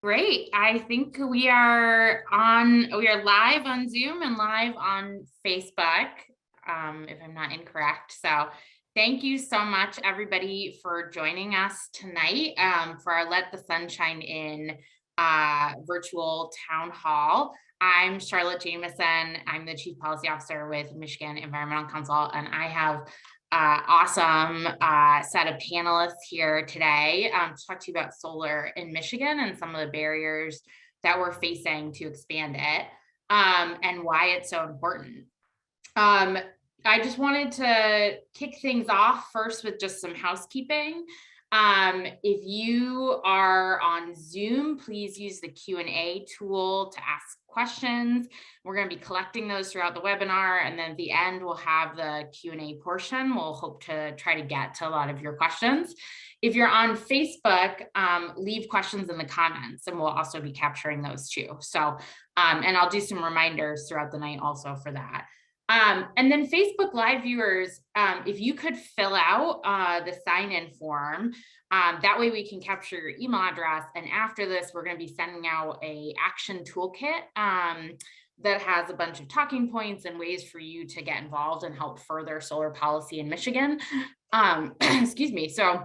Great. I think we are live on Zoom and live on Facebook, if I'm not incorrect. So thank you so much, everybody, for joining us tonight for our Let the Sunshine In virtual town hall. I'm Charlotte Jameson. I'm the Chief Policy Officer with Michigan Environmental Council, and I have awesome set of panelists here today to talk to you about solar in Michigan and some of the barriers that we're facing to expand it and why it's so important. I just wanted to kick things off first with just some housekeeping. If you are on Zoom, please use the Q&A tool to ask questions. We're going to be collecting those throughout the webinar, and then at the end we'll have the Q&A portion. We'll hope to try to get to a lot of your questions. If you're on Facebook, leave questions in the comments, and we'll also be capturing those too. So, and I'll do some reminders throughout the night also for that. And then Facebook Live viewers, if you could fill out the sign-in form, that way we can capture your email address. And after this, we're going to be sending out a action toolkit that has a bunch of talking points and ways for you to get involved and help further solar policy in Michigan. Excuse me. So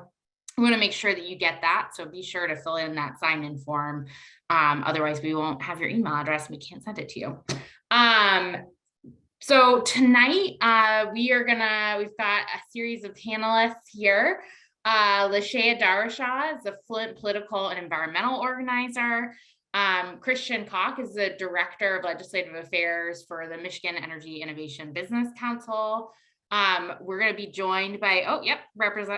we want to make sure that you get that. So be sure to fill in that sign-in form. Otherwise, we won't have your email address and we can't send it to you. So tonight we've got a series of panelists here. Lashaya Darashah is a fluent political and environmental organizer. Christian Koch is the Director of Legislative Affairs for the Michigan Energy Innovation Business Council. We're going to be joined by,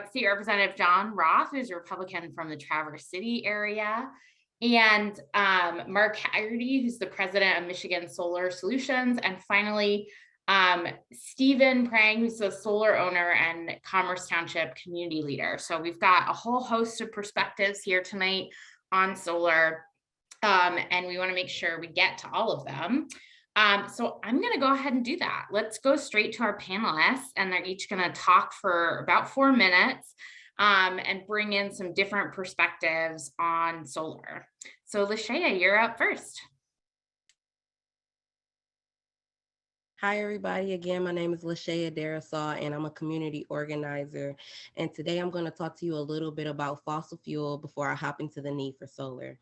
State Representative John Roth, who's a Republican from the Traverse City area. And Mark Haggerty, who's the president of Michigan Solar Solutions. And finally, Stephen Prang, who's a solar owner and Commerce Township community leader. So we've got a whole host of perspectives here tonight on solar, and we want to make sure we get to all of them. So I'm going to go ahead and do that. Let's go straight to our panelists, and they're each going to talk for about 4 minutes. And bring in some different perspectives on solar. So Lashaya, you're up first. Hi, everybody. Again, my name is Lashaya Darashah, and I'm a community organizer. And today I'm going to talk to you a little bit about fossil fuel before I hop into the need for solar.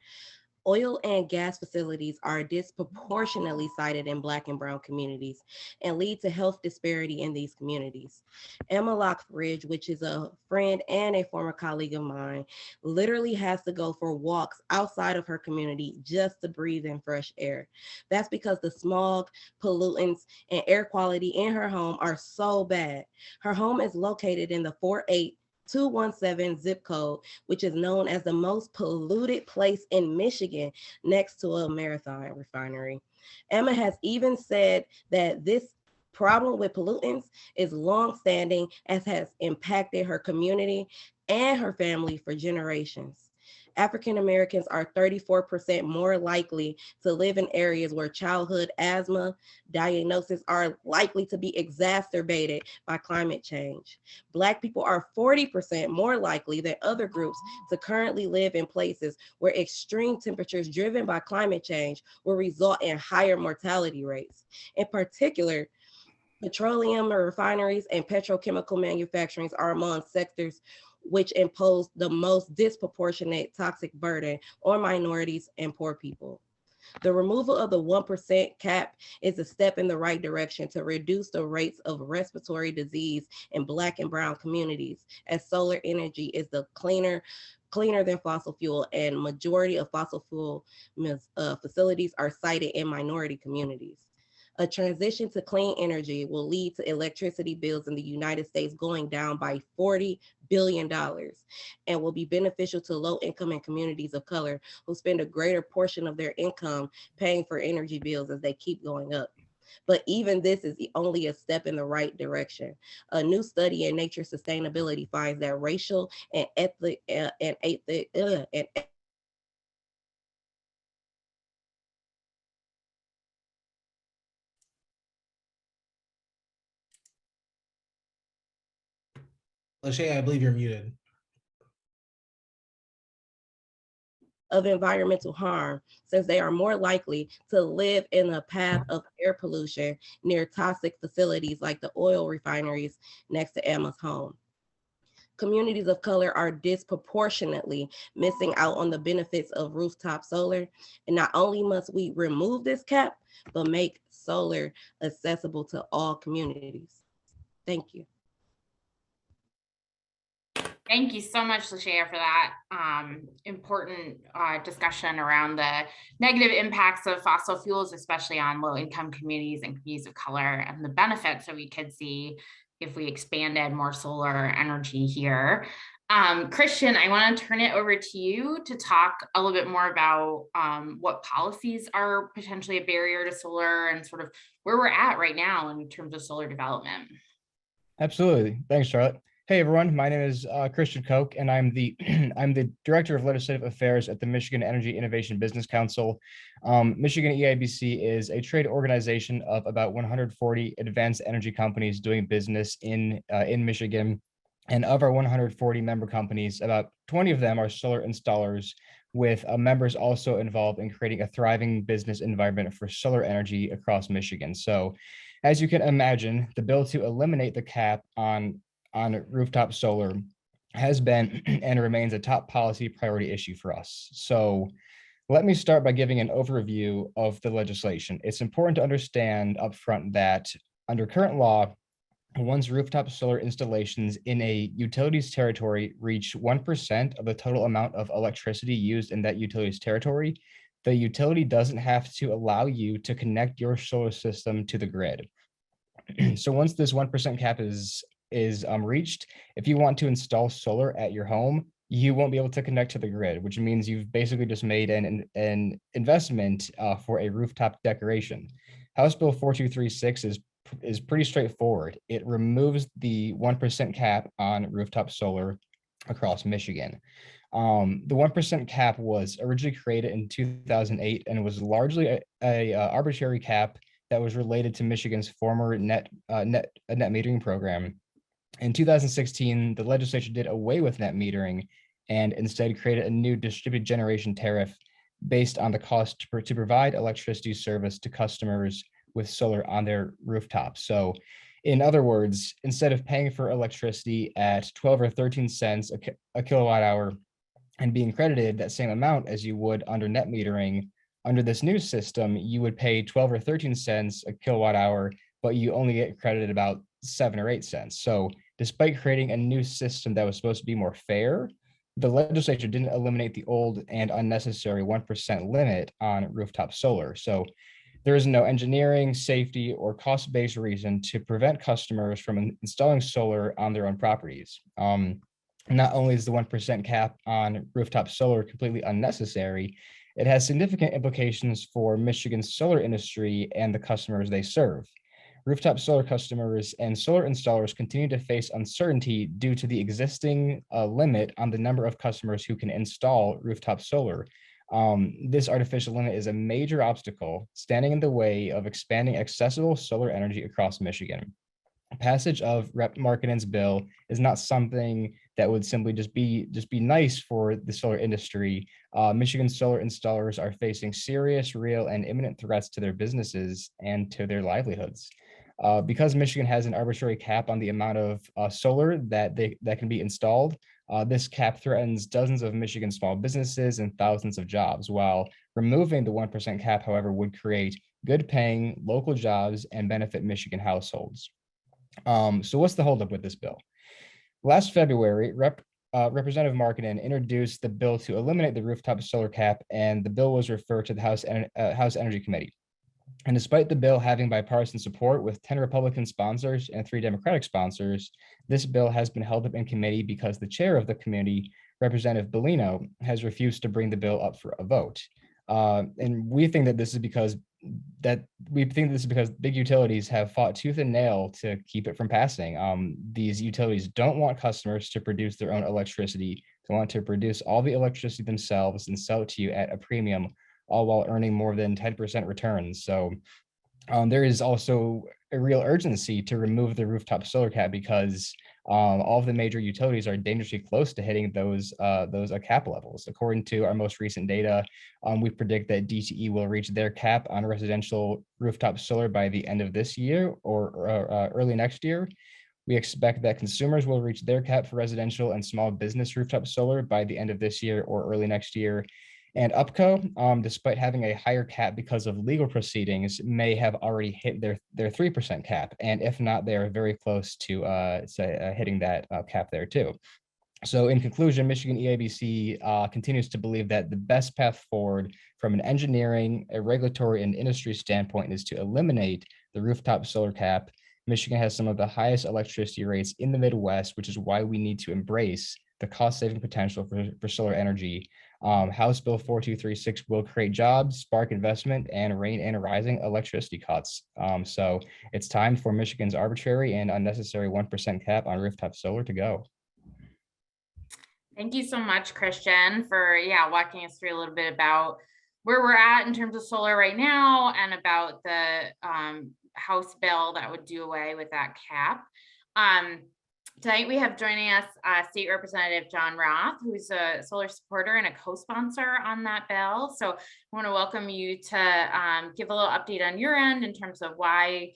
Oil and gas facilities are disproportionately sited in Black and Brown communities and lead to health disparity in these communities. Emma Lockridge, which is a friend and a former colleague of mine, literally has to go for walks outside of her community just to breathe in fresh air. That's because the smog, pollutants, and air quality in her home are so bad. Her home is located in the 48217 zip code, which is known as the most polluted place in Michigan next to a Marathon refinery. Emma has even said that this problem with pollutants is longstanding, as has impacted her community and her family for generations. African Americans are 34% more likely to live in areas where childhood asthma diagnoses are likely to be exacerbated by climate change. Black people are 40% more likely than other groups to currently live in places where extreme temperatures driven by climate change will result in higher mortality rates. In particular, petroleum refineries and petrochemical manufacturing are among sectors which impose the most disproportionate toxic burden on minorities and poor people. The removal of the 1% cap is a step in the right direction to reduce the rates of respiratory disease in Black and Brown communities, as solar energy is the cleaner than fossil fuel, and majority of fossil fuel facilities are sited in minority communities. A transition to clean energy will lead to electricity bills in the United States going down by $40 billion and will be beneficial to low-income and communities of color who spend a greater portion of their income paying for energy bills as they keep going up. But even this is only a step in the right direction. A new study in Nature Sustainability finds that racial and ethnic Lachey, I believe you're muted. of environmental harm, since they are more likely to live in a path of air pollution near toxic facilities like the oil refineries next to Emma's home. Communities of color are disproportionately missing out on the benefits of rooftop solar. And not only must we remove this cap, but make solar accessible to all communities. Thank you. Thank you so much, Lashaya, for that important discussion around the negative impacts of fossil fuels, especially on low-income communities and communities of color, and the benefits that we could see if we expanded more solar energy here. Christian, I want to turn it over to you to talk a little bit more about what policies are potentially a barrier to solar and sort of where we're at right now in terms of solar development. Absolutely. Thanks, Charlotte. Hey, everyone. My name is Christian Koch, and I'm the I'm the Director of Legislative Affairs at the Michigan Energy Innovation Business Council. Michigan EIBC is a trade organization of about 140 advanced energy companies doing business in Michigan. And of our 140 member companies, about 20 of them are solar installers, with members also involved in creating a thriving business environment for solar energy across Michigan. So, as you can imagine, the bill to eliminate the cap on rooftop solar has been and remains a top policy priority issue for us. So let me start by giving an overview of the legislation. It's important to understand upfront that under current law, once rooftop solar installations in a utility's territory reach 1% of the total amount of electricity used in that utility's territory, the utility doesn't have to allow you to connect your solar system to the grid. So once this 1% cap is reached, if you want to install solar at your home, you won't be able to connect to the grid, which means you've basically just made an investment for a rooftop decoration. House Bill 4236 is pretty straightforward. It removes the 1% cap on rooftop solar across Michigan. The 1% cap was originally created in 2008 and was largely a arbitrary cap that was related to Michigan's former net metering program. In 2016, the legislature did away with net metering and instead created a new distributed generation tariff based on the cost to provide electricity service to customers with solar on their rooftops. So in other words, instead of paying for electricity at 12 or 13 cents a kilowatt hour and being credited that same amount as you would under net metering, under this new system, you would pay 12 or 13 cents a kilowatt hour, but you only get credited about 7 or 8 cents. So despite creating a new system that was supposed to be more fair, the legislature didn't eliminate the old and unnecessary 1% limit on rooftop solar. So there is no engineering, safety, or cost-based reason to prevent customers from installing solar on their own properties. Not only is the 1% cap on rooftop solar completely unnecessary, it has significant implications for Michigan's solar industry and the customers they serve. Rooftop solar customers and solar installers continue to face uncertainty due to the existing limit on the number of customers who can install rooftop solar. This artificial limit is a major obstacle standing in the way of expanding accessible solar energy across Michigan. Passage of Rep. Markkanen's bill is not something that would simply just be nice for the solar industry. Michigan solar installers are facing serious, real, and imminent threats to their businesses and to their livelihoods. Because Michigan has an arbitrary cap on the amount of solar that can be installed, this cap threatens dozens of Michigan small businesses and thousands of jobs, while removing the 1% cap, however, would create good-paying local jobs and benefit Michigan households. So what's the holdup with this bill? Last February, Representative Markkanen introduced the bill to eliminate the rooftop solar cap, and the bill was referred to the House Energy Committee. And despite the bill having bipartisan support with 10 Republican sponsors and 3 Democratic sponsors, this bill has been held up in committee because the chair of the committee, Representative Bellino, has refused to bring the bill up for a vote. And we think that this is because big utilities have fought tooth and nail to keep it from passing. These utilities don't want customers to produce their own electricity. They want to produce all the electricity themselves and sell it to you at a premium, all while earning more than 10% returns. So there is also a real urgency to remove the rooftop solar cap because all of the major utilities are dangerously close to hitting those cap levels. According to our most recent data, we predict that DTE will reach their cap on residential rooftop solar by the end of this year or early next year. We expect that consumers will reach their cap for residential and small business rooftop solar by the end of this year or early next year. And UPCO, despite having a higher cap because of legal proceedings, may have already hit their 3% cap. And if not, they are very close to hitting that cap there too. So in conclusion, Michigan EIBC continues to believe that the best path forward from an engineering, a regulatory, and industry standpoint is to eliminate the rooftop solar cap. Michigan has some of the highest electricity rates in the Midwest, which is why we need to embrace the cost-saving potential for solar energy. House Bill 4236 will create jobs, spark investment, and rein in rising electricity costs. So it's time for Michigan's arbitrary and unnecessary 1% cap on rooftop solar to go. Thank you so much, Christian, for walking us through a little bit about where we're at in terms of solar right now and about the House bill that would do away with that cap. Tonight we have joining us State Representative John Roth, who's a solar supporter and a co-sponsor on that bill. So I want to welcome you to give a little update on your end in terms of why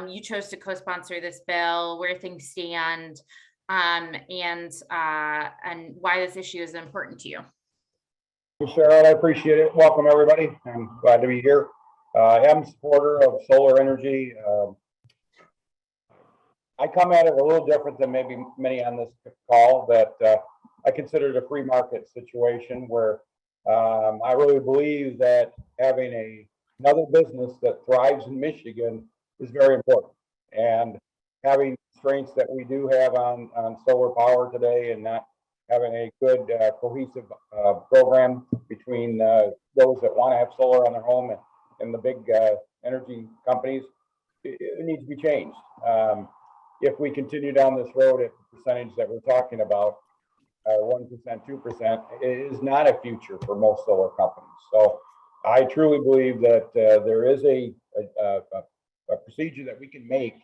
you chose to co-sponsor this bill, where things stand, and why this issue is important to you. Cheryl, I appreciate it. Welcome, everybody. I'm glad to be here. I am a supporter of solar energy. I come at it a little different than maybe many on this call, that I consider it a free market situation where I really believe that having another business that thrives in Michigan is very important. And having constraints that we do have on solar power today and not having a good cohesive program between those that want to have solar on their home and the big energy companies, it needs to be changed. If we continue down this road at the percentage that we're talking about, 1%, 2%, it is not a future for most solar companies. So I truly believe that there is a procedure that we can make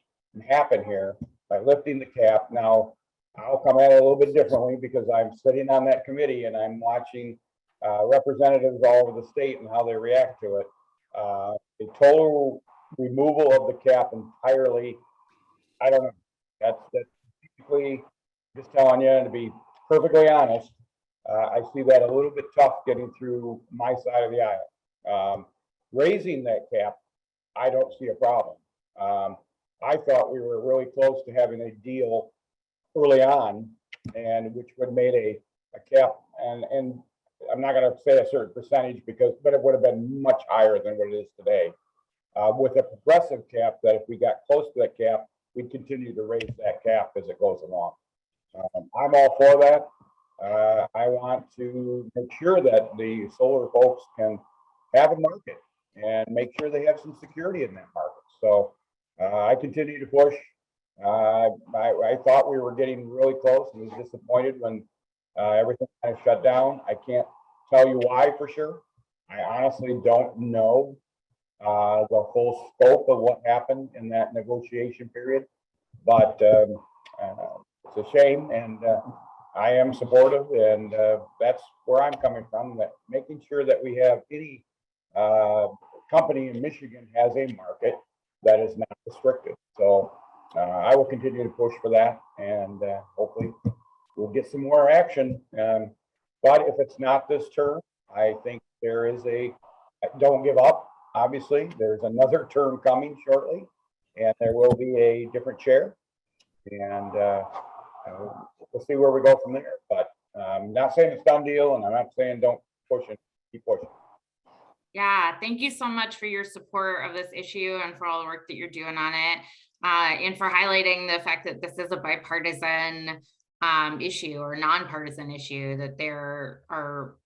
happen here by lifting the cap. Now, I'll come at it a little bit differently because I'm sitting on that committee and I'm watching representatives all over the state and how they react to it. The total removal of the cap entirely, I don't know. That's basically just telling you, and to be perfectly honest, I see that a little bit tough getting through my side of the aisle. Raising that cap, I don't see a problem. I thought we were really close to having a deal early on, and which would have made a cap, and I'm not going to say a certain percentage but it would have been much higher than what it is today. With a progressive cap, that if we got close to that cap, we'd continue to raise that cap as it goes along. I'm all for that. I want to make sure that the solar folks can have a market and make sure they have some security in that market. So I continue to push. I thought we were getting really close and was disappointed when everything kind of shut down. I can't tell you why for sure. I honestly don't know the full scope of what happened in that negotiation period, but it's a shame, and I am supportive, and that's where I'm coming from, that making sure that we have any company in Michigan has a market that is not restricted. So I will continue to push for that, and hopefully we'll get some more action. But if it's not this term, I think there is don't give up. Obviously, there's another term coming shortly, and there will be a different chair, and we'll see where we go from there. But I'm not saying it's done deal, and I'm not saying don't push it, keep pushing. Yeah, thank you so much for your support of this issue and for all the work that you're doing on it, and for highlighting the fact that this is a bipartisan issue or nonpartisan issue, that there are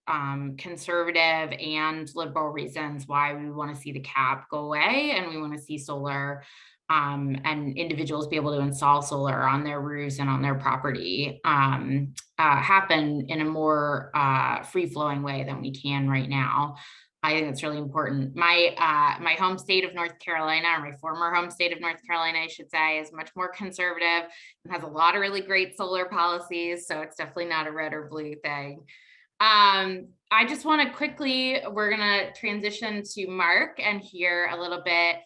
conservative and liberal reasons why we want to see the cap go away, and we want to see solar and individuals be able to install solar on their roofs and on their property happen in a more free-flowing way than we can right now. I think it's really important. My my home state of North Carolina, or my former home state of North Carolina, I should say, is much more conservative and has a lot of really great solar policies. So it's definitely not a red or blue thing. I just want to quickly, we're going to transition to Mark and hear a little bit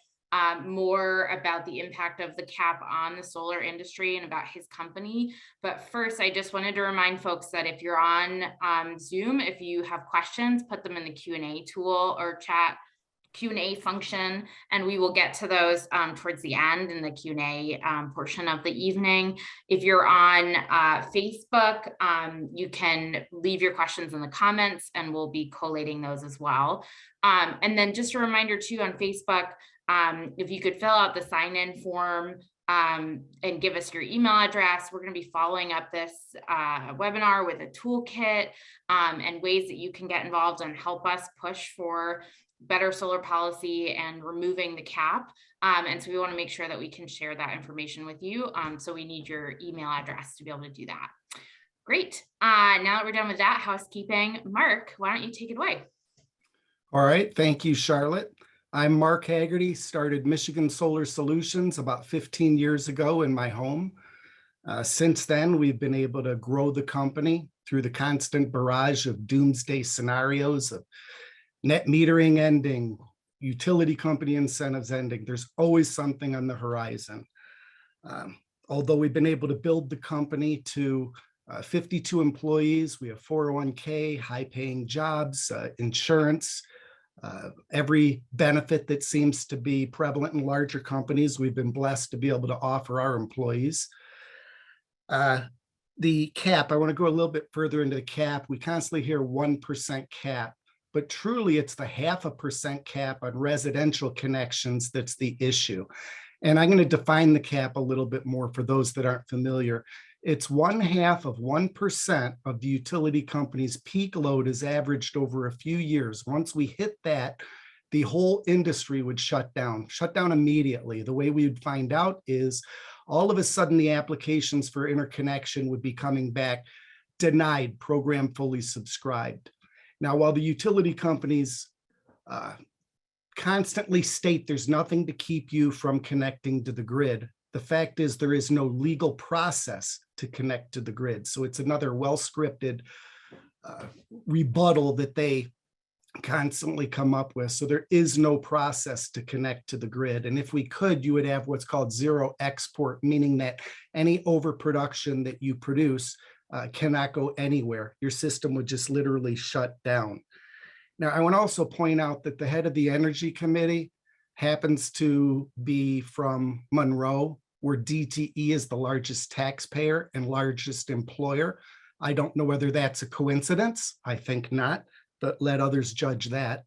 more about the impact of the cap on the solar industry and about his company. But first, I just wanted to remind folks that if you're on Zoom, if you have questions, put them in the Q&A tool or chat Q&A function, and we will get to those towards the end in the Q&A portion of the evening. If you're on Facebook, you can leave your questions in the comments and we'll be collating those as well. And then just a reminder too, on Facebook, if you could fill out the sign-in form and give us your email address. We're going to be following up this webinar with a toolkit and ways that you can get involved and help us push for better solar policy and removing the cap. And so we want to make sure that we can share that information with you. So we need your email address to be able to do that. Great. Now that we're done with that housekeeping, Mark, why don't you take it away? All right. Thank you, Charlotte. I'm Mark Haggerty, started Michigan Solar Solutions about 15 years ago in my home. Since then, we've been able to grow the company through the constant barrage of doomsday scenarios of net metering ending, utility company incentives ending. There's always something on the horizon. Although we've been able to build the company to 52 employees, we have 401k, high-paying jobs, insurance, every benefit that seems to be prevalent in larger companies, we've been blessed to be able to offer our employees. The cap, I want to go a little bit further into the cap. We constantly hear 1% cap, but truly it's the 0.5% cap on residential connections that's the issue. And I'm going to define the cap a little bit more for those that aren't familiar. It's 0.5% of the utility company's peak load is averaged over a few years. Once we hit that, the whole industry would shut down immediately. The way we would find out is all of a sudden the applications for interconnection would be coming back denied, program fully subscribed. Now, while the utility companies constantly state there's nothing to keep you from connecting to the grid, the fact is there is no legal process to connect to the grid. So it's another well-scripted rebuttal that they constantly come up with. So there is no process to connect to the grid. And if we could, you would have what's called zero export, meaning that any overproduction that you produce cannot go anywhere. Your system would just literally shut down. Now, I want to also point out that the head of the Energy Committee happens to be from Monroe, where DTE is the largest taxpayer and largest employer. I don't know whether that's a coincidence. I think not, but let others judge that.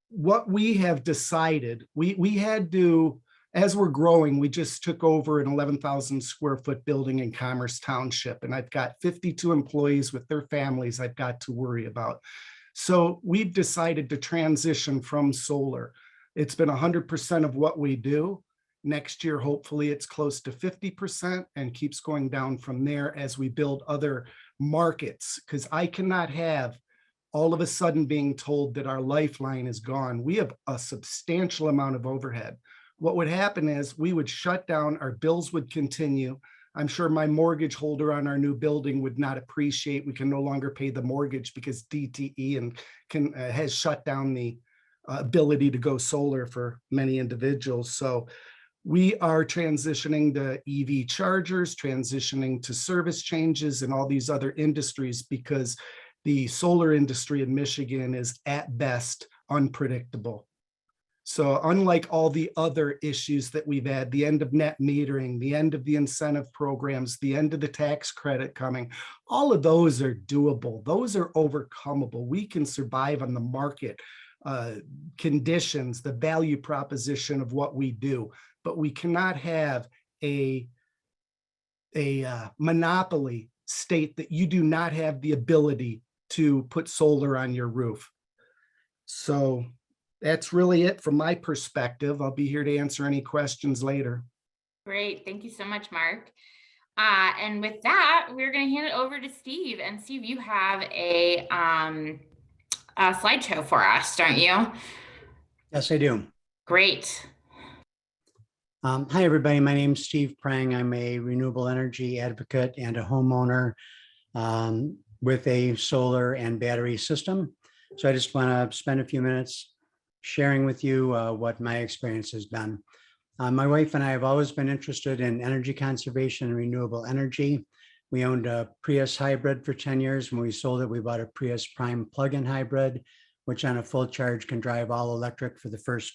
What we have decided, we had to, as we're growing, we just took over an 11,000 square foot building in Commerce Township, and I've got 52 employees with their families I've got to worry about. So we've decided to transition from solar. It's been 100% of what we do. Next year, hopefully it's close to 50% and keeps going down from there as we build other markets, because I cannot have all of a sudden being told that our lifeline is gone. We have a substantial amount of overhead. What would happen is we would shut down, our bills would continue. I'm sure my mortgage holder on our new building would not appreciate we can no longer pay the mortgage because DTE has shut down the ability to go solar for many individuals. So we are transitioning to EV chargers, transitioning to service changes and all these other industries because the solar industry in Michigan is at best unpredictable. So unlike all the other issues that we've had, the end of net metering, the end of the incentive programs, the end of the tax credit coming, all of those are doable. Those are overcomable. We can survive on the market conditions, the value proposition of what we do, but we cannot have a monopoly state that you do not have the ability to put solar on your roof. So that's really it from my perspective. I'll be here to answer any questions later. Great. Thank you so much, Mark. And with that, we're going to hand it over to Steve. And Steve, you have a slideshow for us, don't you? Yes, I do. Great. Hi, everybody. My name's Steve Prang. I'm a renewable energy advocate and a homeowner with a solar and battery system. So I just want to spend a few minutes sharing with you what my experience has been. My wife and I have always been interested in energy conservation and renewable energy. We owned a Prius hybrid for 10 years. When we sold it, we bought a Prius Prime plug-in hybrid, which on a full charge can drive all electric for the first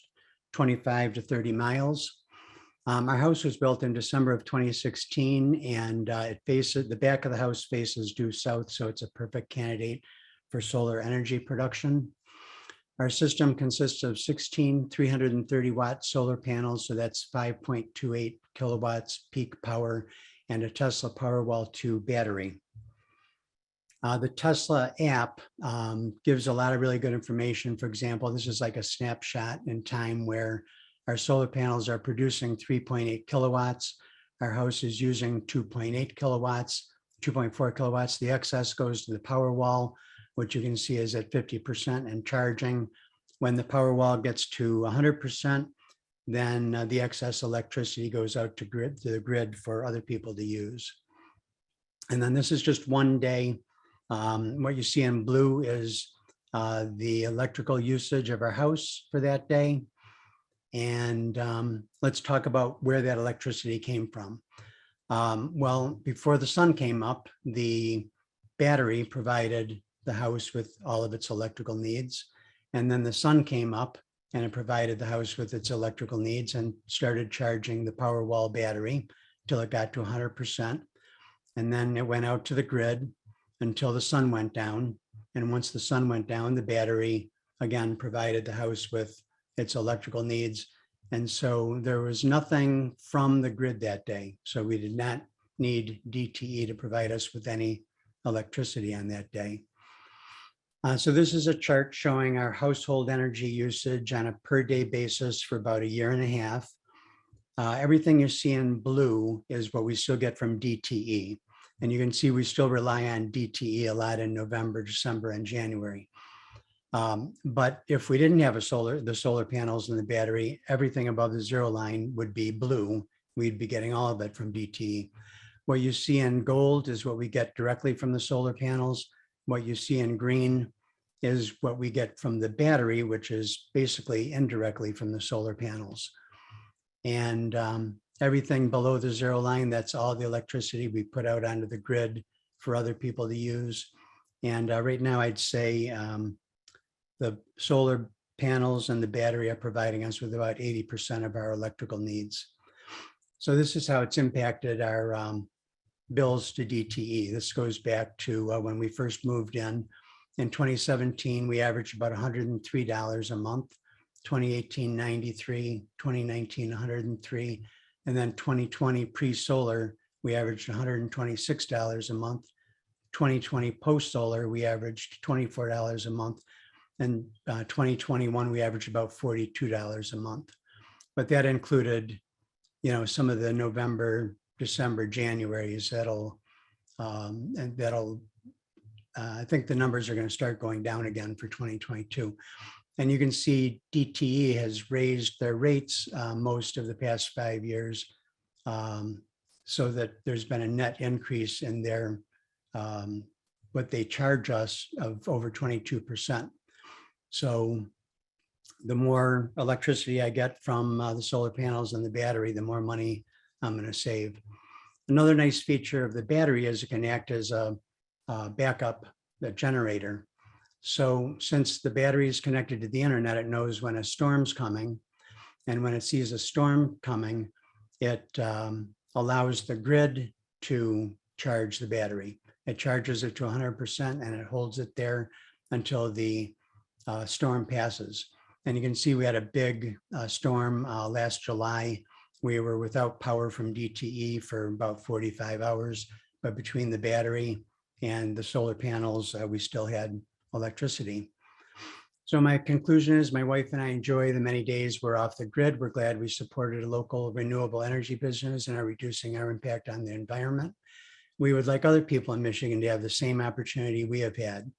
25 to 30 miles. Our house was built in December of 2016, and it faces, the back of the house faces due south, so it's a perfect candidate for solar energy production. Our system consists of 16 330 watt solar panels, so that's 5.28 kilowatts peak power, and a Tesla Powerwall 2 battery. The Tesla app gives a lot of really good information. For example, this is like a snapshot in time where our solar panels are producing 3.8 kilowatts. Our house is using 2.8 kilowatts, 2.4 kilowatts. The excess goes to the Powerwall, which you can see is at 50% and charging. When the Powerwall gets to 100%, then the excess electricity goes out to the grid for other people to use. And then this is just one day. What you see in blue is the electrical usage of our house for that day. And let's talk about where that electricity came from. Well, before the sun came up, the battery provided the house with all of its electrical needs. And then the sun came up and it provided the house with its electrical needs and started charging the Powerwall battery till it got to 100%. And then it went out to the grid until the sun went down. And once the sun went down, the battery again provided the house with its electrical needs. And so there was nothing from the grid that day. So we did not need DTE to provide us with any electricity on that day. So this is a chart showing our household energy usage on a per day basis for about a year and a half. Everything you see in blue is what we still get from DTE. And you can see we still rely on DTE a lot in November, December, and January. But if we didn't have the solar panels and the battery, everything above the zero line would be blue. We'd be getting all of it from DTE. What you see in gold is what we get directly from the solar panels. What you see in green is what we get from the battery, which is basically indirectly from the solar panels. And everything below the zero line, that's all the electricity we put out onto the grid for other people to use. And right now I'd say the solar panels and the battery are providing us with about 80% of our electrical needs. So this is how it's impacted our bills to DTE. This goes back to when we first moved in. In 2017, we averaged about $103 a month, 2018, 93, 2019, 103, and then 2020 pre-solar, we averaged $126 a month. 2020 post-solar, we averaged $24 a month. And 2021, we averaged about $42 a month. But that included, you know, some of the November, December, January's I think the numbers are going to start going down again for 2022. And you can see DTE has raised their rates most of the past 5 years, so that there's been a net increase in their what they charge us of over 22%. So the more electricity I get from the solar panels and the battery, the more money I'm going to save. Another nice feature of the battery is it can act as a backup generator. So since the battery is connected to the internet, it knows when a storm's coming. And when it sees a storm coming, it allows the grid to charge the battery. It charges it to 100% and it holds it there until the storm passes. And you can see we had a big storm last July. We were without power from DTE for about 45 hours, but between the battery and the solar panels, we still had electricity. So my conclusion is my wife and I enjoy the many days we're off the grid. We're glad we supported a local renewable energy business and are reducing our impact on the environment. We would like other people in Michigan to have the same opportunity we have had.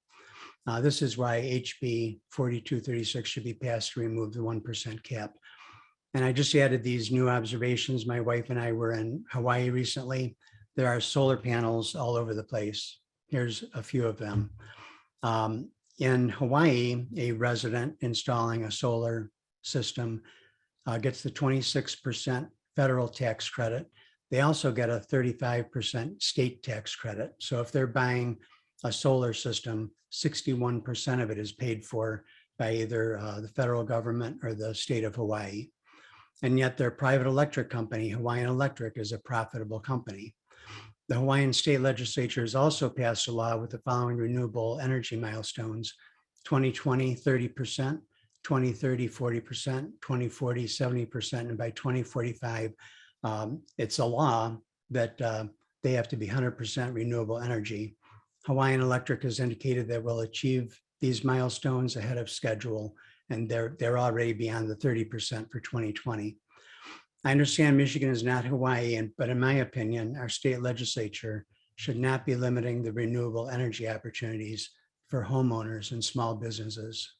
This is why HB 4236 should be passed to remove the 1% cap. And I just added these new observations. My wife and I were in Hawaii recently. There are solar panels all over the place. Here's a few of them. In Hawaii, a resident installing a solar system gets the 26% federal tax credit. They also get a 35% state tax credit. So if they're buying a solar system, 61% of it is paid for by either the federal government or the state of Hawaii. And yet their private electric company, Hawaiian Electric, is a profitable company. The Hawaiian state legislature has also passed a law with the following renewable energy milestones: 2020, 30%, 2030, 40%, 2040, 70%, and by 2045, it's a law that they have to be 100% renewable energy. Hawaiian Electric has indicated that we'll achieve these milestones ahead of schedule, and they're already beyond the 30% for 2020. I understand Michigan is not Hawaii, but in my opinion, our state legislature should not be limiting the renewable energy opportunities for homeowners and small businesses.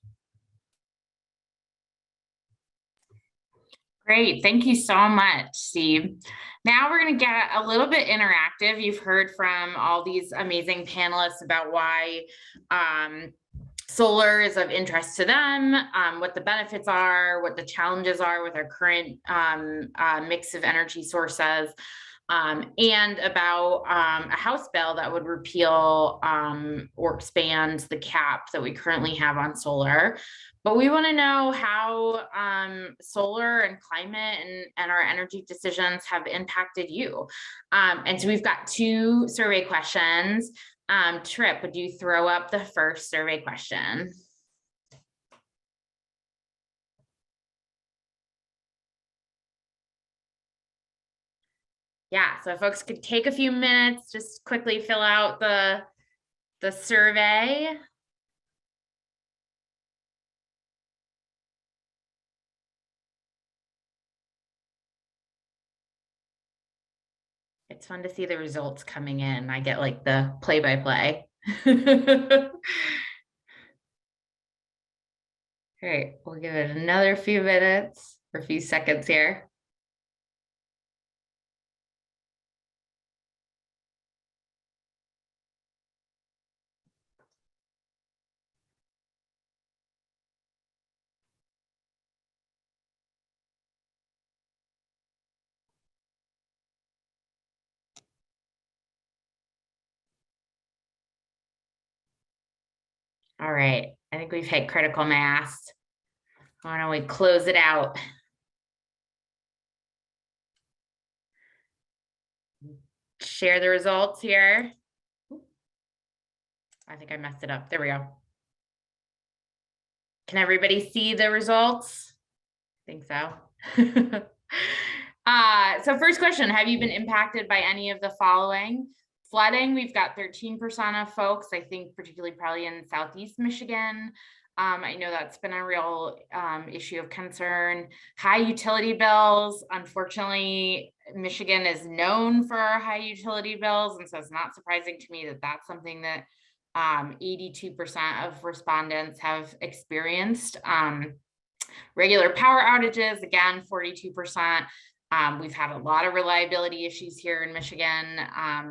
Great. Thank you so much, Steve. Now we're going to get a little bit interactive. You've heard from all these amazing panelists about why solar is of interest to them, what the benefits are, what the challenges are with our current mix of energy sources, and about a House bill that would repeal or expand the cap that we currently have on solar. But we want to know how solar and climate and our energy decisions have impacted you. And so we've got 2 survey questions. Trip, would you throw up the first survey question? Yeah, so if folks could take a few minutes, just quickly fill out the survey. It's fun to see the results coming in. I get like the play-by-play. Great, we'll give it another few minutes or a few seconds here. All right, I think we've hit critical mass. Why don't we close it out? Share the results here. I think I messed it up. There we go. Can everybody see the results? I think so. So first question, have you been impacted by any of the following? Flooding, we've got 13% of folks, I think particularly probably in Southeast Michigan. I know that's been a real issue of concern. High utility bills, unfortunately, Michigan is known for our high utility bills, and so it's not surprising to me that that's something that 82% of respondents have experienced. Regular power outages, again, 42%. We've had a lot of reliability issues here in Michigan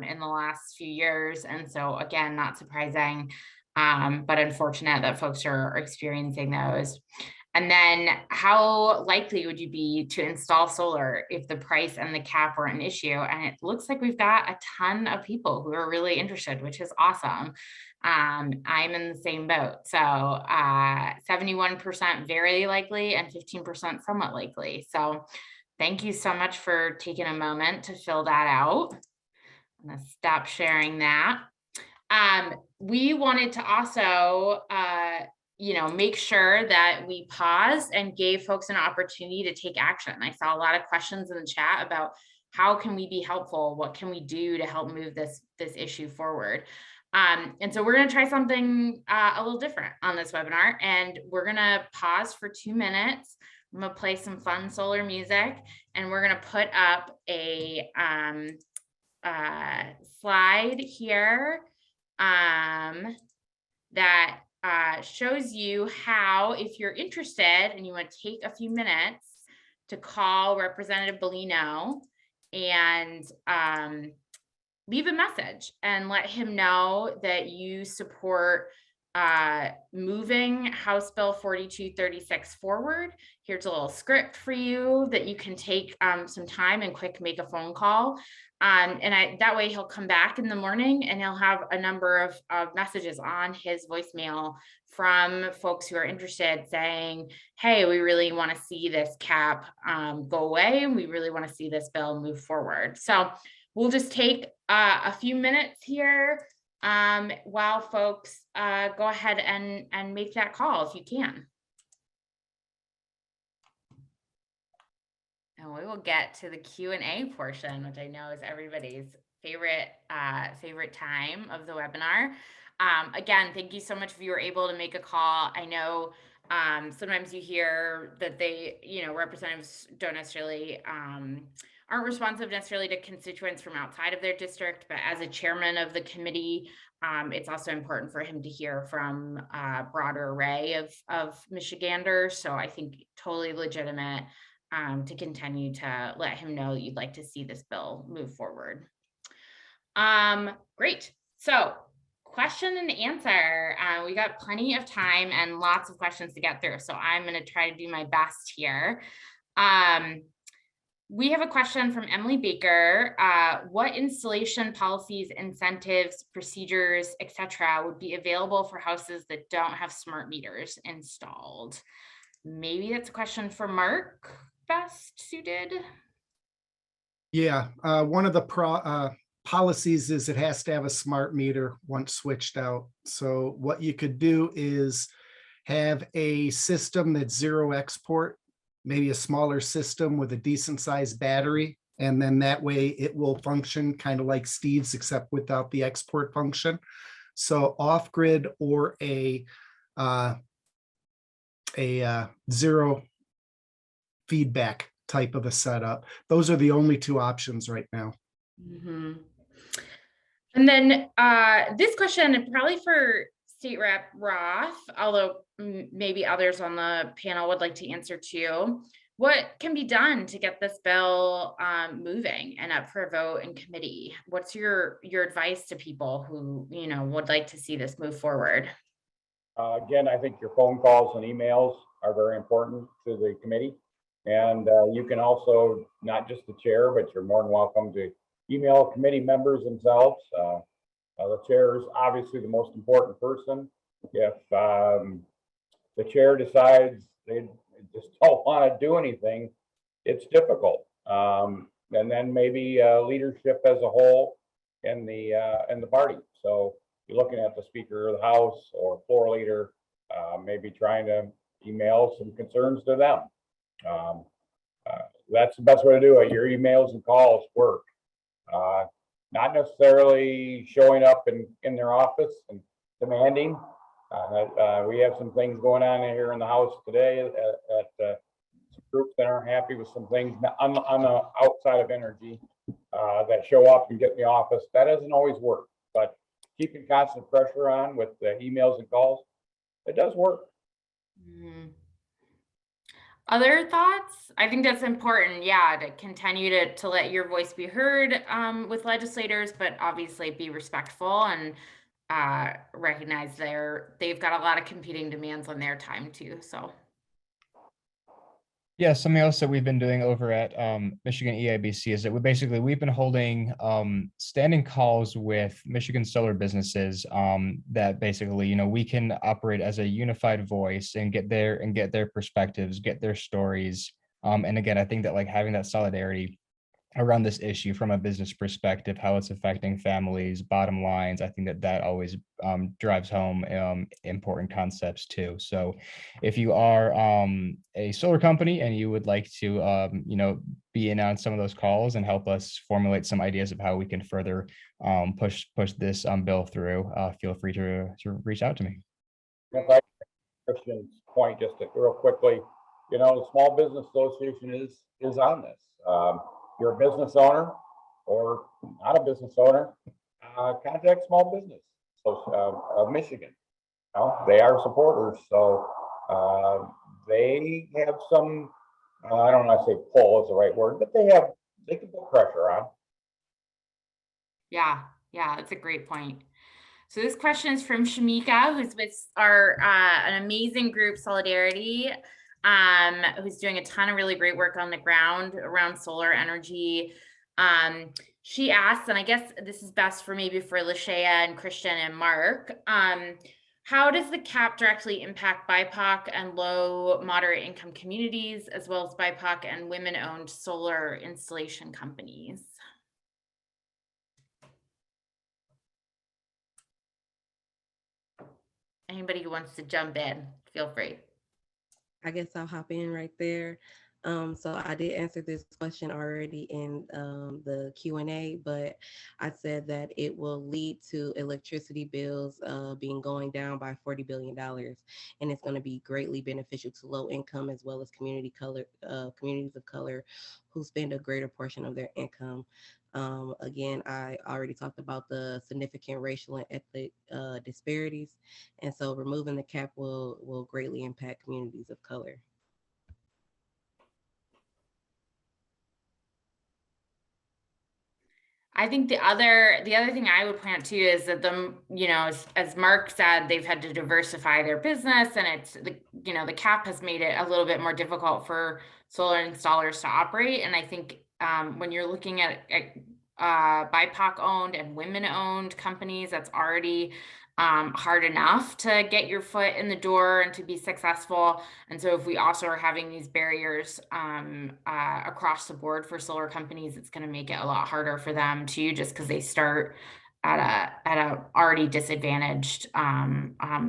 in the last few years. And so again, not surprising, but unfortunate that folks are experiencing those. And then how likely would you be to install solar if the price and the cap were an issue? And it looks like we've got a ton of people who are really interested, which is awesome. I'm in the same boat. So 71% very likely and 15% somewhat likely. So thank you so much for taking a moment to fill that out. I'm gonna stop sharing that. We wanted to also, make sure that we paused and gave folks an opportunity to take action. I saw a lot of questions in the chat about how can we be helpful? What can we do to help move this issue forward? And so we're going to try something a little different on this webinar, and we're going to pause for 2 minutes. I'm going to play some fun solar music, and we're going to put up a slide here that shows you how, if you're interested and you want to take a few minutes to call Representative Bellino and leave a message and let him know that you support moving House Bill 4236 forward. Here's a little script for you that you can take some time and quick make a phone call. That way he'll come back in the morning and he'll have a number of messages on his voicemail from folks who are interested saying, hey, we really want to see this cap go away, and we really want to see this bill move forward. So we'll just take a few minutes here while folks go ahead and make that call if you can. And we will get to the Q&A portion, which I know is everybody's favorite time of the webinar. Again, thank you so much if you were able to make a call. I know sometimes you hear that representatives don't necessarily aren't responsive necessarily to constituents from outside of their district, but as a chairman of the committee, it's also important for him to hear from a broader array of Michiganders. So I think totally legitimate to continue to let him know that you'd like to see this bill move forward. Great. So question and answer. We got plenty of time and lots of questions to get through. So I'm going to try to do my best here. We have a question from Emily Baker. What installation policies, incentives, procedures, etc., would be available for houses that don't have smart meters installed? Maybe that's a question for Mark, best suited. Yeah, one of the policies is it has to have a smart meter once switched out. So what you could do is have a system that's zero export, maybe a smaller system with a decent sized battery. And then that way it will function kind of like Steve's, except without the export function. So off grid or a zero feedback type of a setup. Those are the only two options right now. Mm-hmm. And then this question, probably for State Rep Roth, although maybe others on the panel would like to answer too. What can be done to get this bill moving and up for a vote in committee? What's your advice to people who would like to see this move forward? Again, I think your phone calls and emails are very important to the committee. And you can also, not just the chair, but you're more than welcome to email committee members themselves. The chair is obviously the most important person. If the chair decides they just don't want to do anything, it's difficult. And then maybe leadership as a whole in the party. So you're looking at the Speaker of the House or floor leader, maybe trying to email some concerns to them. That's the best way to do it. Your emails and calls work. Not necessarily showing up in their office and demanding. We have some things going on here in the House today at some groups that aren't happy with some things on the outside of energy that show up and get in the office. That doesn't always work, but keeping constant pressure on with the emails and calls, it does work. Mm-hmm. Other thoughts? I think that's important, yeah, to continue to let your voice be heard with legislators, but obviously be respectful and recognize they've got a lot of competing demands on their time too. So yeah, something else that we've been doing over at Michigan EIBC is that we've been holding standing calls with Michigan solar businesses that basically, we can operate as a unified voice and get their perspectives, get their stories. And again, I think that having that solidarity around this issue from a business perspective, how it's affecting families, bottom lines, I think that always drives home important concepts too. So if you are a solar company and you would like to, be in on some of those calls and help us formulate some ideas of how we can further push this bill through, feel free to reach out to me. Christian's point, just real quickly, the Small Business Association is on this. You're a business owner or not a business owner, contact Small Business of Michigan. know, they are supporters, so they have some, I don't want to say pull is the right word, but they can put pressure on. Yeah, yeah, that's a great point. So this question is from Shamika, who's with our an amazing group, Solidarity, who's doing a ton of really great work on the ground around solar energy. She asks, and I guess this is best for maybe for Lashaya and Christian and Mark, how does the cap directly impact BIPOC and low moderate income communities, as well as BIPOC and women-owned solar installation companies? Anybody who wants to jump in, feel free. I guess I'll hop in right there. So I did answer this question already in the Q&A, but I said that it will lead to electricity bills being going down by $40 billion, and it's going to be greatly beneficial to low income as well as communities of color who spend a greater portion of their income. Again, I already talked about the significant racial and ethnic disparities, and so removing the cap will greatly impact communities of color. I think the other thing I would point out too is that as Mark said, they've had to diversify their business, and it's the cap has made it a little bit more difficult for solar installers to operate. And I think when you're looking at BIPOC owned and women owned companies, that's already hard enough to get your foot in the door and to be successful. And so if we also are having these barriers across the board for solar companies, it's going to make it a lot harder for them too, just because they start at a already disadvantaged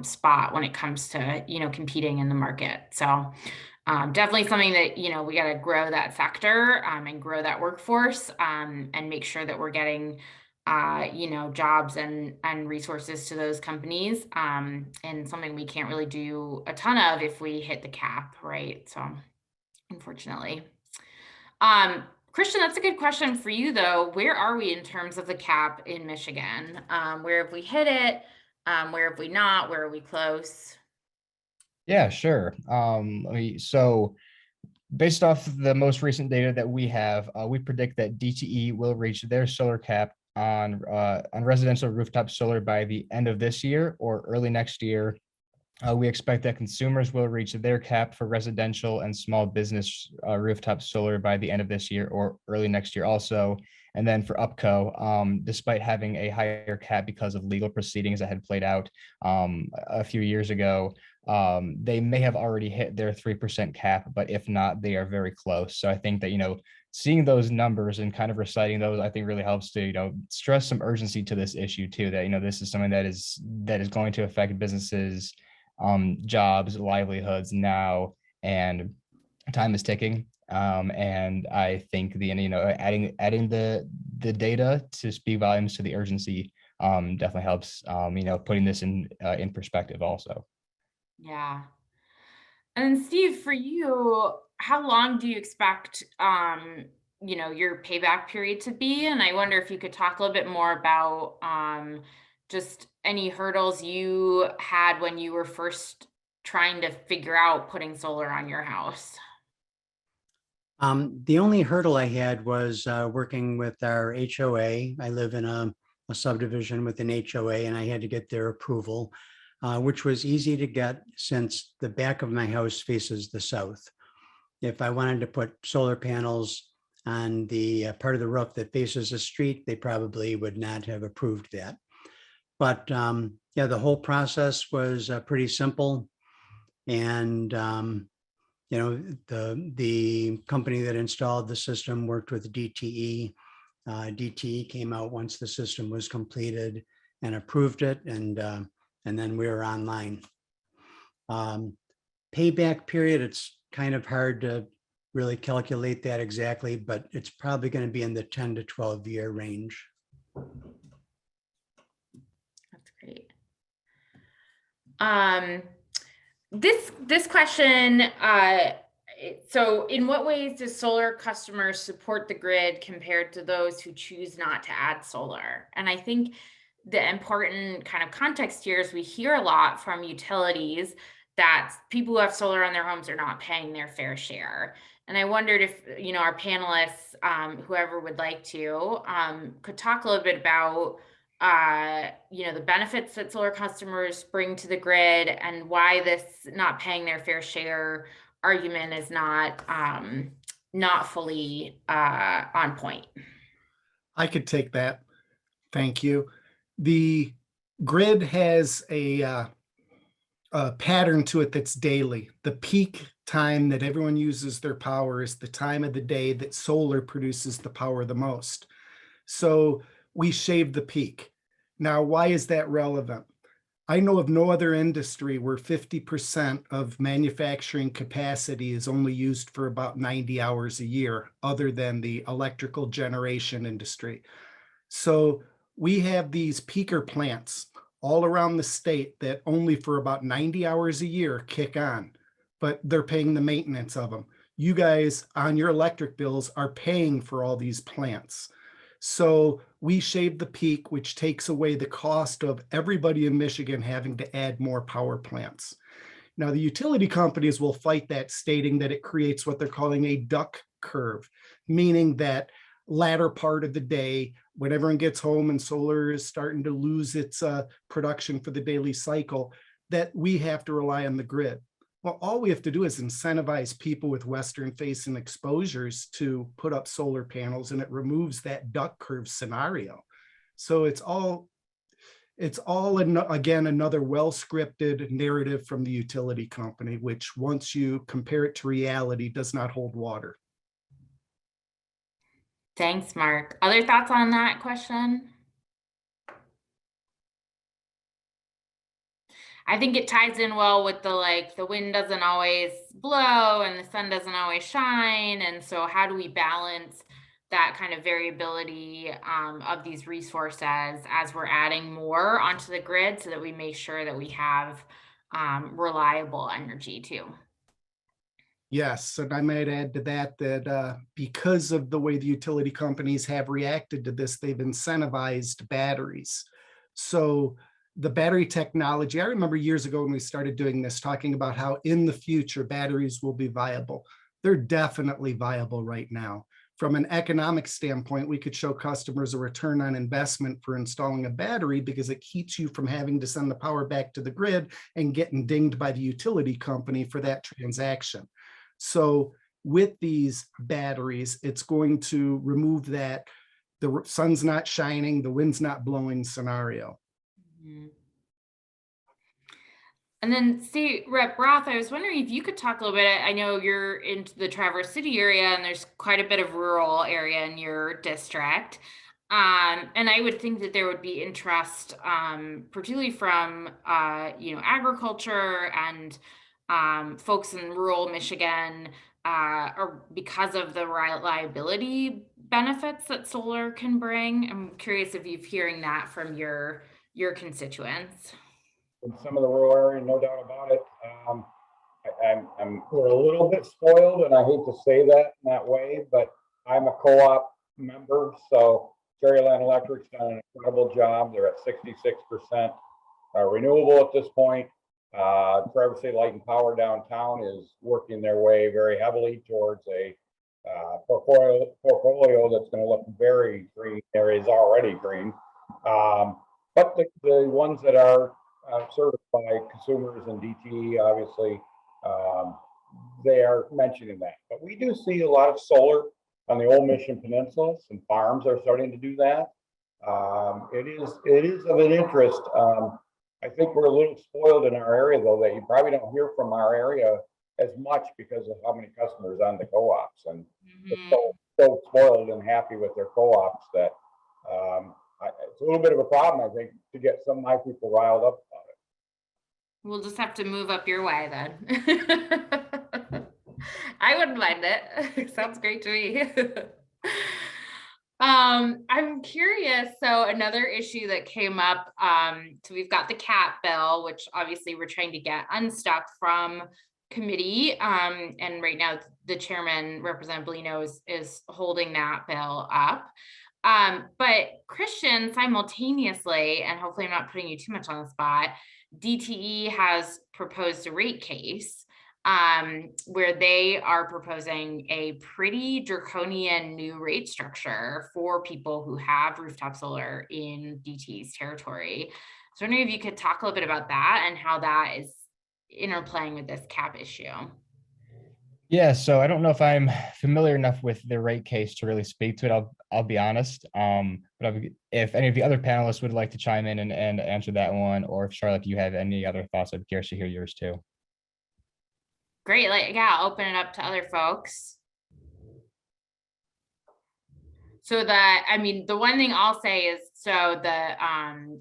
spot when it comes to competing in the market. So definitely something that we got to grow that sector and grow that workforce and make sure that we're getting jobs and resources to those companies, and something we can't really do a ton of if we hit the cap, right? So unfortunately. Christian, that's a good question for you though. Where are we in terms of the cap in Michigan? Where have we hit it? Where have we not? Where are we close? Yeah, sure. So based off the most recent data that we have, we predict that DTE will reach their solar cap on residential rooftop solar by the end of this year or early next year. We expect that consumers will reach their cap for residential and small business rooftop solar by the end of this year or early next year also. And then for UPCO, despite having a higher cap because of legal proceedings that had played out a few years ago, they may have already hit their 3% cap, but if not, they are very close. So I think that, seeing those numbers and kind of reciting those, I think really helps to, stress some urgency to this issue too, that, this is something that is going to affect businesses, jobs, livelihoods now, and time is ticking. And I think adding the data to speak volumes to the urgency definitely helps, putting this in perspective also. Yeah. And Steve, for you, how long do you expect, your payback period to be? And I wonder if you could talk a little bit more about just any hurdles you had when you were first trying to figure out putting solar on your house. The only hurdle I had was working with our HOA. I live in a subdivision with an HOA, and I had to get their approval, which was easy to get since the back of my house faces the south. If I wanted to put solar panels on the part of the roof that faces the street, they probably would not have approved that. But yeah, the whole process was pretty simple. And the company that installed the system worked with DTE. DTE came out once the system was completed and approved it, and then we were online. Payback period, it's kind of hard to really calculate that exactly, but it's probably going to be in the 10 to 12 year range. That's great. This question, so in what ways does solar customers support the grid compared to those who choose not to add solar? And I think the important kind of context here is we hear a lot from utilities that people who have solar on their homes are not paying their fair share. And I wondered if, our panelists, whoever would like to, could talk a little bit about, the benefits that solar customers bring to the grid and why this not paying their fair share argument is not fully on point. I could take that. Thank you. The grid has a pattern to it that's daily. The peak time that everyone uses their power is the time of the day that solar produces the power the most. So we shave the peak. Now, why is that relevant? I know of no other industry where 50% of manufacturing capacity is only used for about 90 hours a year, other than the electrical generation industry. So we have these peaker plants all around the state that only for about 90 hours a year kick on, but they're paying the maintenance of them. You guys on your electric bills are paying for all these plants. So we shave the peak, which takes away the cost of everybody in Michigan having to add more power plants. Now, the utility companies will fight that, stating that it creates what they're calling a duck curve, meaning that latter part of the day, when everyone gets home and solar is starting to lose its production for the daily cycle, that we have to rely on the grid. Well, all we have to do is incentivize people with western facing exposures to put up solar panels, and it removes that duck curve scenario. So it's all again, another well-scripted narrative from the utility company, which once you compare it to reality, does not hold water. Thanks, Mark. Other thoughts on that question? I think it ties in well with the wind doesn't always blow and the sun doesn't always shine. And so how do we balance that kind of variability of these resources as we're adding more onto the grid so that we make sure that we have reliable energy too? Yes, and I might add to that because of the way the utility companies have reacted to this, they've incentivized batteries. So the battery technology, I remember years ago when we started doing this, talking about how in the future batteries will be viable. They're definitely viable right now. From an economic standpoint, we could show customers a return on investment for installing a battery because it keeps you from having to send the power back to the grid and getting dinged by the utility company for that transaction. So with these batteries, it's going to remove that the sun's not shining, the wind's not blowing scenario. Mm-hmm. And then, see, Rep Roth, I was wondering if you could talk a little bit. I know you're in the Traverse City area, and there's quite a bit of rural area in your district. And I would think that there would be interest, particularly from agriculture and folks in rural Michigan, or because of the reliability benefits that solar can bring. I'm curious if you're hearing that from your constituents. In some of the rural area, no doubt about it. We're a little bit spoiled, and I hate to say that in that way, but I'm a co-op member, so Cherryland Electric's done an incredible job. They're at 66% renewable at this point. Traverse City Light and Power downtown is working their way very heavily towards a portfolio that's going to look very green. There is already green, but the ones that are serviced by consumers and DTE, obviously, they are mentioning that. But we do see a lot of solar on the Old Mission Peninsula. Some farms are starting to do that. It is of an interest. I think we're a little spoiled in our area, though, that you probably don't hear from our area as much because of how many customers on the co-ops, and so spoiled and happy with their co-ops that it's a little bit of a problem, I think, to get some of my people riled up about it. We'll just have to move up your way then. I wouldn't mind it. Sounds great to me. I'm curious. So another issue that came up, so we've got the CAP bill, which obviously we're trying to get unstuck from committee. And right now the chairman, Representative Bellino, is holding that bill up. But Christian, simultaneously, and hopefully I'm not putting you too much on the spot, DTE has proposed a rate case where they are proposing a pretty draconian new rate structure for people who have rooftop solar in DTE's territory. So I wonder if you could talk a little bit about that and how that is interplaying with this cap issue. Yeah, so I don't know if I'm familiar enough with the rate case to really speak to it. I'll be honest. If any of the other panelists would like to chime in and answer that one, or if Charlotte, you have any other thoughts, I'd be curious to hear yours too. Great, yeah, I'll open it up to other folks. So the one thing I'll say is, so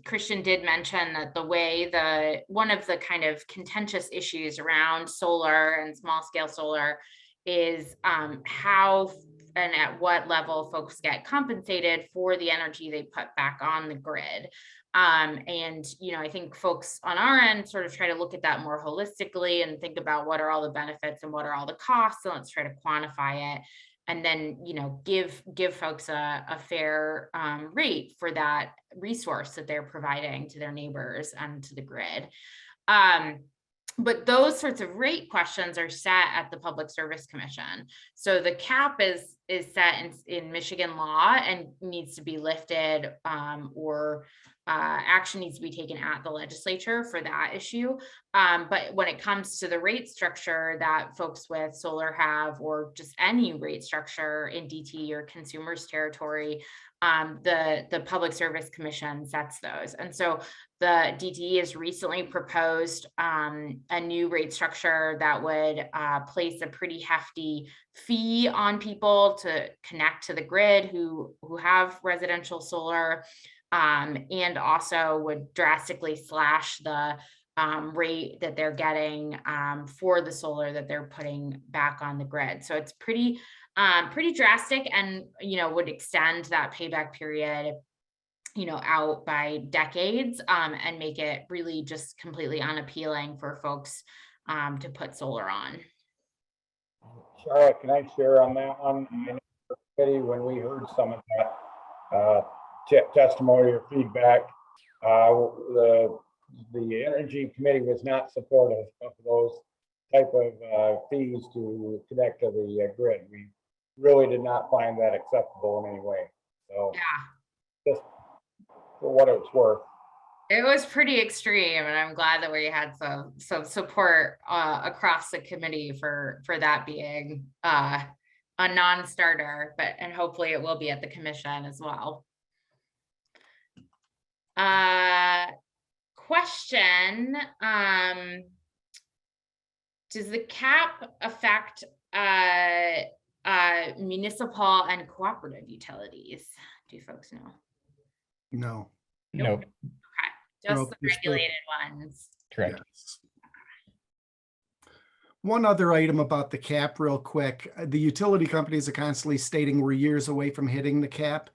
Christian did mention that one of the kind of contentious issues around solar and small scale solar is how and at what level folks get compensated for the energy they put back on the grid. And, I think folks on our end sort of try to look at that more holistically and think about what are all the benefits and what are all the costs, and let's try to quantify it. And then, give folks a fair rate for that resource that they're providing to their neighbors and to the grid. But those sorts of rate questions are set at the Public Service Commission. So the cap is set in Michigan law and needs to be lifted, or action needs to be taken at the legislature for that issue. But when it comes to the rate structure that folks with solar have, or just any rate structure in DT or consumers territory, the Public Service Commission sets those. And so the DTE has recently proposed a new rate structure that would place a pretty hefty fee on people to connect to the grid who have residential solar, and also would drastically slash the rate that they're getting for the solar that they're putting back on the grid. So it's pretty drastic, and would extend that payback period out by decades, and make it really just completely unappealing for folks to put solar on. Charlotte, can I share on that one? When we heard some of that testimony or feedback, the Energy Committee was not supportive of those type of fees to connect to the grid. We really did not find that acceptable in any way. So yeah, just for what it's worth. It was pretty extreme, and I'm glad that we had some support across the committee for that being a non-starter, and hopefully it will be at the commission as well. Question, does the cap affect municipal and cooperative utilities? Do folks know? No. Nope. Just Nope, the regulated ones. Correct. Yes. One other item about the cap real quick. The utility companies are constantly stating we're years away from hitting the cap.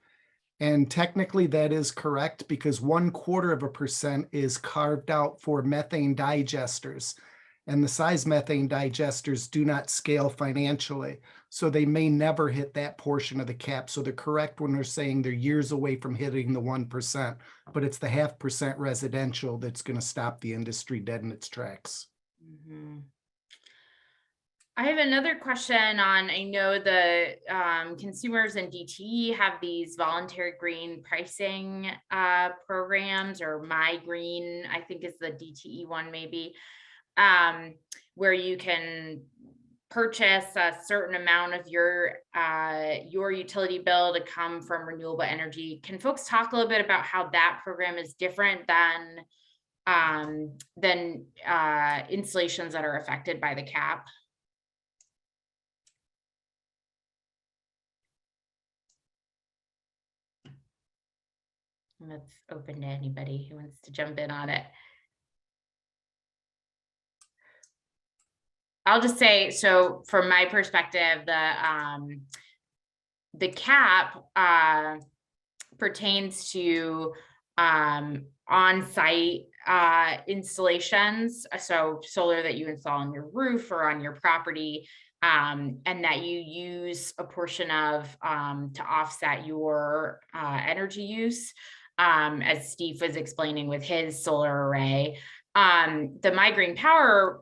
And technically that is correct, because 0.25% is carved out for methane digesters. And the size methane digesters do not scale financially. So they may never hit that portion of the cap. So they're correct when they're saying they're years away from hitting the 1%, but it's the 0.5% residential that's going to stop the industry dead in its tracks. Mm-hmm. I have another question on, I know the consumers and DTE have these voluntary green pricing programs, or My Green, I think is the DTE one maybe, where you can purchase a certain amount of your utility bill to come from renewable energy. Can folks talk a little bit about how that program is different than installations that are affected by the cap? And that's open to anybody who wants to jump in on it. I'll just say, so from my perspective, the cap pertains to on-site installations, so solar that you install on your roof or on your property, and that you use a portion of to offset your energy use, as Steve was explaining with his solar array. The My Green Power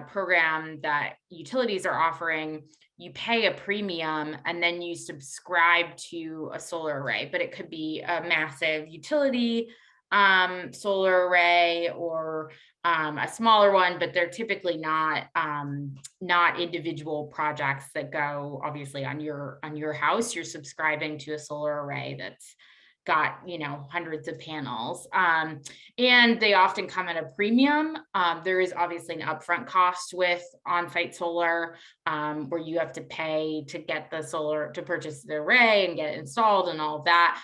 program that utilities are offering, you pay a premium and then you subscribe to a solar array, but it could be a massive utility solar array or a smaller one, but they're typically not individual projects that go obviously on your house. You're subscribing to a solar array that's got, you know, hundreds of panels, and they often come at a premium. There is obviously an upfront cost with on-site solar, where you have to pay to get the solar, to purchase the array and get it installed and all of that.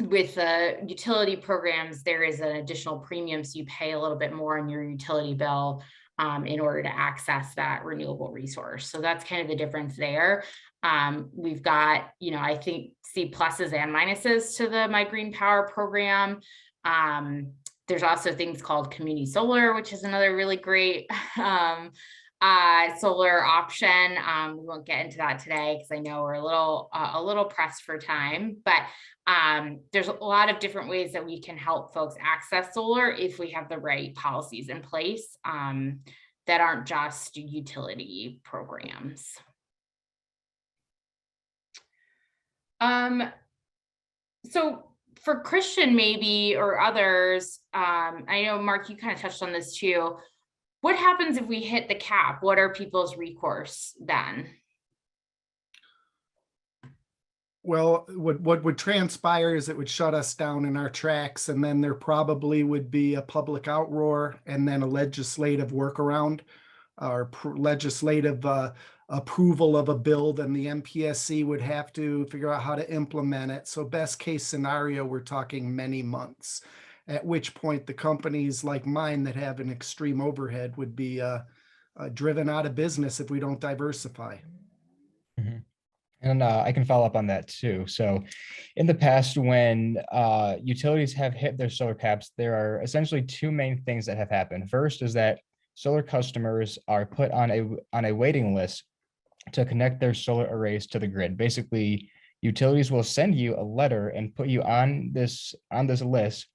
With the utility programs, there is an additional premium, so you pay a little bit more on your utility bill in order to access that renewable resource. So that's kind of the difference there. We've got, you know, I think see pluses and minuses to the My Green Power program. There's also things called community solar, which is another really great solar option. We won't get into that today because I know we're a little pressed for time, but there's a lot of different ways that we can help folks access solar if we have the right policies in place that aren't just utility programs. So for Christian maybe, or others, I know Mark, you kind of touched on this too. What happens if we hit the cap? What are people's recourse then? Well, what would transpire is it would shut us down in our tracks, and then there probably would be a public outroar and then a legislative workaround or legislative approval of a bill. Then the MPSC would have to figure out how to implement it. So best case scenario, we're talking many months, at which point the companies like mine that have an extreme overhead would be driven out of business if we don't diversify. Mm-hmm. And I can follow up on that too. So in the past, when utilities have hit their solar caps, there are essentially two main things that have happened. First is that solar customers are put on a waiting list to connect their solar arrays to the grid. Basically, utilities will send you a letter and put you on this list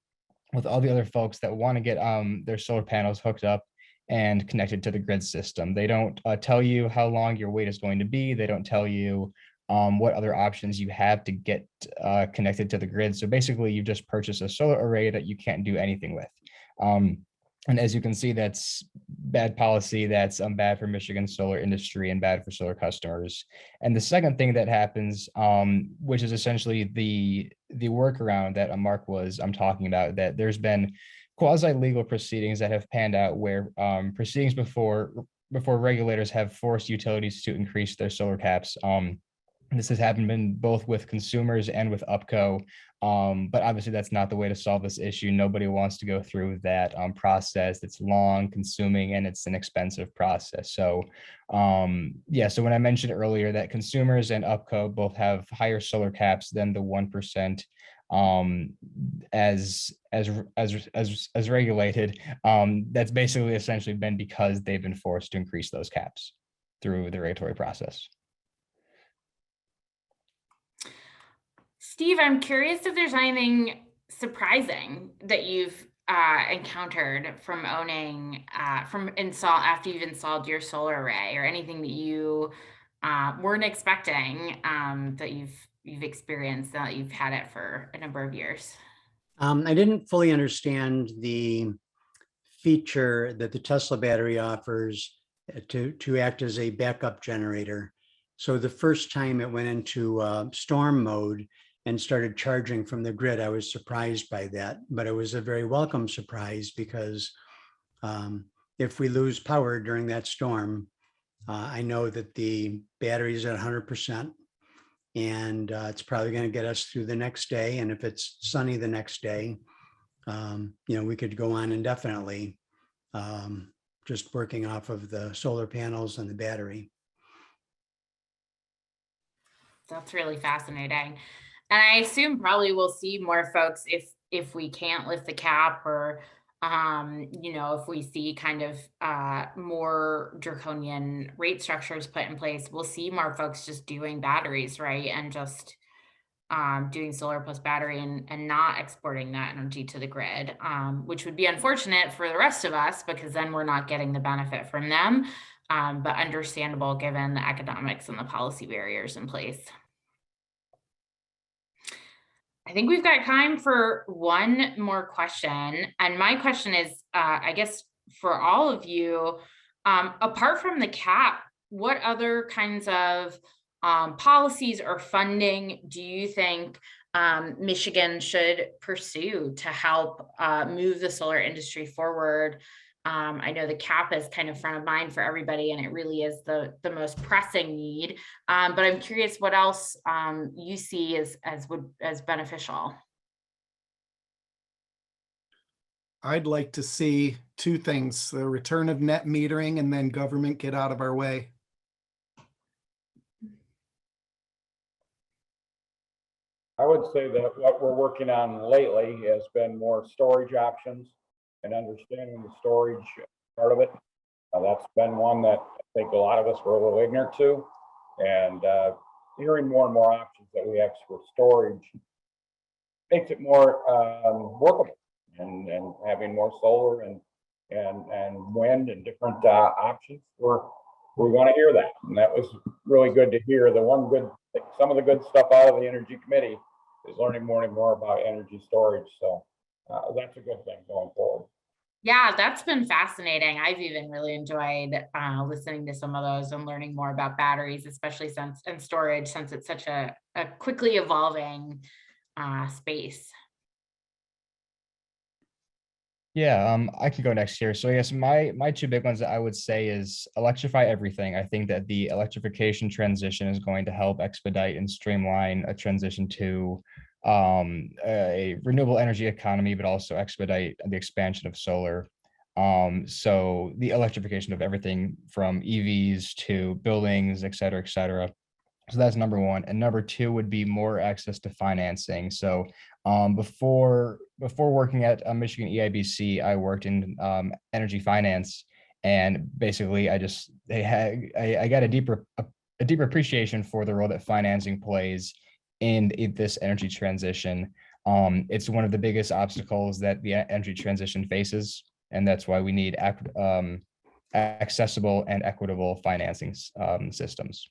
with all the other folks that want to get their solar panels hooked up and connected to the grid system. They don't tell you how long your wait is going to be. They don't tell you what other options you have to get connected to the grid. So basically, you just purchase a solar array that you can't do anything with. And as you can see, that's bad policy. That's bad for Michigan's solar industry and bad for solar customers. And the second thing that happens, which is essentially the workaround that Mark was talking about, that there's been quasi-legal proceedings that have panned out where proceedings before regulators have forced utilities to increase their solar caps. This has happened both with consumers and with UPCO, but obviously that's not the way to solve this issue. Nobody wants to go through that process. It's long, consuming, and it's an expensive process. So yeah, so when I mentioned earlier that consumers and UPCO both have higher solar caps than the 1% as regulated, that's basically essentially been because they've been forced to increase those caps through the regulatory process. Steve, I'm curious if there's anything surprising that you've encountered from owning, after you've installed your solar array, or anything that you weren't expecting that you've experienced now that you've had it for a number of years. I didn't fully understand the feature that the Tesla battery offers to act as a backup generator. So the first time it went into storm mode and started charging from the grid, I was surprised by that, but it was a very welcome surprise because if we lose power during that storm, I know that the battery is at 100%, and it's probably going to get us through the next day. And if it's sunny the next day, we could go on indefinitely, just working off of the solar panels and the battery. That's really fascinating. And I assume probably we'll see more folks, if we can't lift the cap, or you know, if we see kind of more draconian rate structures put in place, we'll see more folks just doing batteries, right? And just doing solar plus battery, and not exporting that energy to the grid, which would be unfortunate for the rest of us, because then we're not getting the benefit from them, but understandable given the economics and the policy barriers in place. I think we've got time for one more question. And my question is, I guess for all of you, apart from the cap, what other kinds of policies or funding do you think Michigan should pursue to help move the solar industry forward? I know the cap is kind of front of mind for everybody, and it really is the most pressing need. But I'm curious what else you see as beneficial. I'd like to see two things: the return of net metering, and then government get out of our way. I would say that what we're working on lately has been more storage options and understanding the storage part of it. That's been one that I think a lot of us were a little ignorant to, and hearing more and more options that we have for storage makes it more workable, and having more solar and wind and different options. We're going to hear that, and that was really good to hear. Some of the good stuff out of the Energy Committee is learning more and more about energy storage. So that's a good thing going forward. Yeah, that's been fascinating. I've even really enjoyed listening to some of those and learning more about batteries, especially and storage, since it's such a quickly evolving space. Yeah, I could go next here. So I guess my two big ones that I would say is electrify everything. I think that the electrification transition is going to help expedite and streamline a transition to a renewable energy economy, but also expedite the expansion of solar. So the electrification of everything from EVs to buildings, et cetera, et cetera. So that's number one. And number two would be more access to financing. So before working at Michigan EIBC, I worked in energy finance, and basically I got a deeper appreciation for the role that financing plays in this energy transition. It's one of the biggest obstacles that the energy transition faces, and that's why we need accessible and equitable financing systems.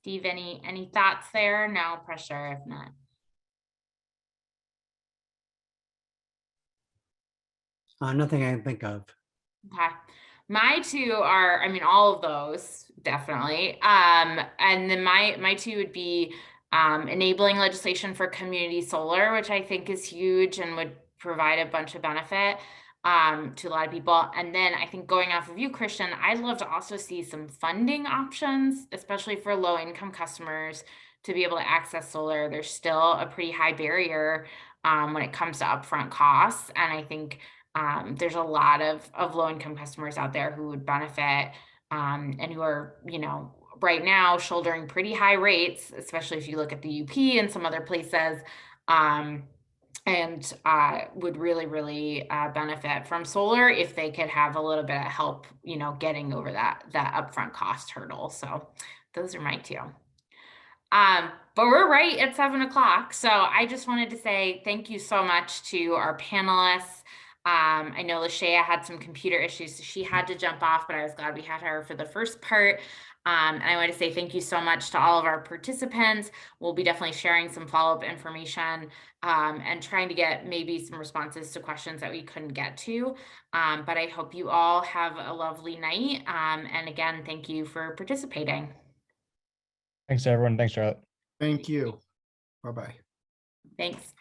Steve, any thoughts there? No pressure if not. Nothing I can think of. Okay. My two are, I mean, all of those definitely. And then my two would be enabling legislation for community solar, which I think is huge and would provide a bunch of benefit to a lot of people. And then I think, going off of you, Christian, I'd love to also see some funding options, especially for low income customers, to be able to access solar. There's still a pretty high barrier when it comes to upfront costs. And I think there's a lot of low income customers out there who would benefit and who are, you know, right now shouldering pretty high rates, especially if you look at the UP and some other places, and would really benefit from solar if they could have a little bit of help, you know, getting over that upfront cost hurdle. So those are my two. But we're right at 7 o'clock. So I just wanted to say thank you so much to our panelists. I know Lashaya had some computer issues, so she had to jump off, but I was glad we had her for the first part. And I want to say thank you so much to all of our participants. We'll be definitely sharing some follow-up information and trying to get maybe some responses to questions that we couldn't get to. But I hope you all have a lovely night. And again, thank you for participating. Thanks, everyone. Thanks, Charlotte. Thank you. Bye-bye. Thanks.